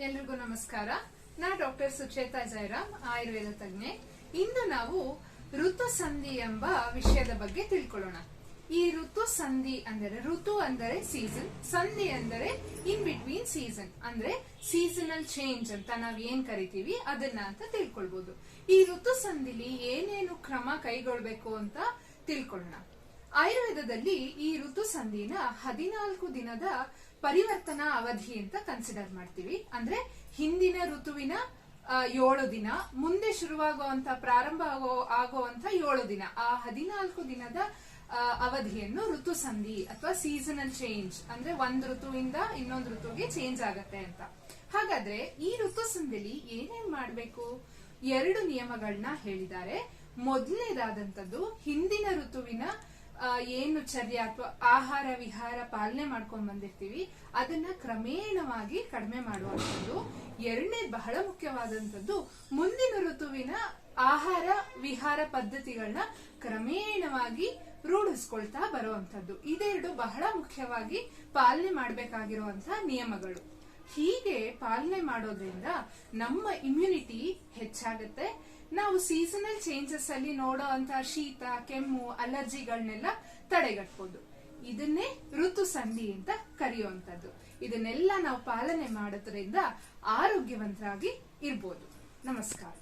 ಎಲ್ರಿಗೂ ನಮಸ್ಕಾರ. ನಾ ಡಾಕ್ಟರ್ ಸುಚೇತಾ ಜಯರಾಮ್, ಆಯುರ್ವೇದ ತಜ್ಞೆ. ಇಂದು ನಾವು ಋತು ಸಂಧಿ ಎಂಬ ವಿಷಯದ ಬಗ್ಗೆ ತಿಳ್ಕೊಳ್ಳೋಣ. ಈ ಋತು ಸಂಧಿ ಅಂದರೆ ಋತು ಅಂದರೆ ಸೀಸನ್, ಸಂಧಿ ಅಂದರೆ ಇನ್ ಬಿಟ್ವೀನ್ ಸೀಸನ್, ಅಂದ್ರೆ ಸೀಸನಲ್ ಚೇಂಜ್ ಅಂತ ನಾವ್ ಏನ್ ಕರಿತೀವಿ ಅದನ್ನ ಅಂತ ತಿಳ್ಕೊಳ್ಬಹುದು. ಈ ಋತು ಸಂಧಿಲಿ ಏನೇನು ಕ್ರಮ ಕೈಗೊಳ್ಬೇಕು ಅಂತ ತಿಳ್ಕೊಳ್ಳೋಣ. ಆಯುರ್ವೇದದಲ್ಲಿ ಈ ಋತು ಸಂಧಿನ 14 ದಿನದ ಪರಿವರ್ತನಾ ಅವಧಿ ಅಂತ ಕನ್ಸಿಡರ್ ಮಾಡ್ತೀವಿ. ಅಂದ್ರೆ ಹಿಂದಿನ ಋತುವಿನ 7 ದಿನ, ಮುಂದೆ ಶುರುವಾಗುವಂತ ಪ್ರಾರಂಭ ಆಗುವಂತ 7 ದಿನ, ಆ 14 ದಿನದ ಅವಧಿಯನ್ನು ಋತು ಸಂಧಿ ಅಥವಾ ಸೀಸನಲ್ ಚೇಂಜ್, ಅಂದ್ರೆ ಒಂದ್ ಋತುವಿಂದ ಇನ್ನೊಂದು ಋತುವಿಗೆ ಚೇಂಜ್ ಆಗತ್ತೆ ಅಂತ. ಹಾಗಾದ್ರೆ ಈ ಋತು ಸಂಧಿಲಿ ಏನೇನ್ ಮಾಡ್ಬೇಕು? 2 ನಿಯಮಗಳನ್ನ ಹೇಳಿದ್ದಾರೆ. ಮೊದಲನೇದಾದಂತದ್ದು, ಹಿಂದಿನ ಋತುವಿನ ಏನು ಚರ್ಯ ಅಥವಾ ಆಹಾರ ವಿಹಾರ ಪಾಲನೆ ಮಾಡ್ಕೊಂಡ್ ಬಂದಿರ್ತೀವಿ ಅದನ್ನ ಕ್ರಮೇಣವಾಗಿ ಕಡಿಮೆ ಮಾಡುವಂಥದ್ದು. ಎರಡನೇ ಬಹಳ ಮುಖ್ಯವಾದಂತದ್ದು, ಮುಂದಿನ ಋತುವಿನ ಆಹಾರ ವಿಹಾರ ಪದ್ಧತಿಗಳನ್ನ ಕ್ರಮೇಣವಾಗಿ ರೂಢಿಸ್ಕೊಳ್ತಾ ಬರುವಂತದ್ದು. ಇದೆರಡು ಬಹಳ ಮುಖ್ಯವಾಗಿ ಪಾಲನೆ ಮಾಡಬೇಕಾಗಿರುವಂತಹ ನಿಯಮಗಳು. ಹೀಗೆ ಪಾಲನೆ ಮಾಡೋದ್ರಿಂದ ನಮ್ಮ ಇಮ್ಯುನಿಟಿ ಹೆಚ್ಚಾಗುತ್ತೆ. ನಾವು ಸೀಸನಲ್ ಚೇಂಜಸ್ ಅಲ್ಲಿ ನೋಡೋ ಅಂತ ಶೀತ, ಕೆಮ್ಮು, ಅಲರ್ಜಿಗಳನ್ನೆಲ್ಲ ತಡೆಗಟ್ಟಬಹುದು. ಇದನ್ನೇ ಋತು ಸಂಧಿ ಅಂತ ಕರೆಯುವಂತದ್ದು. ಇದನ್ನೆಲ್ಲ ನಾವು ಪಾಲನೆ ಮಾಡೋದ್ರಿಂದ ಆರೋಗ್ಯವಂತರಾಗಿ ಇರ್ಬೋದು. ನಮಸ್ಕಾರ.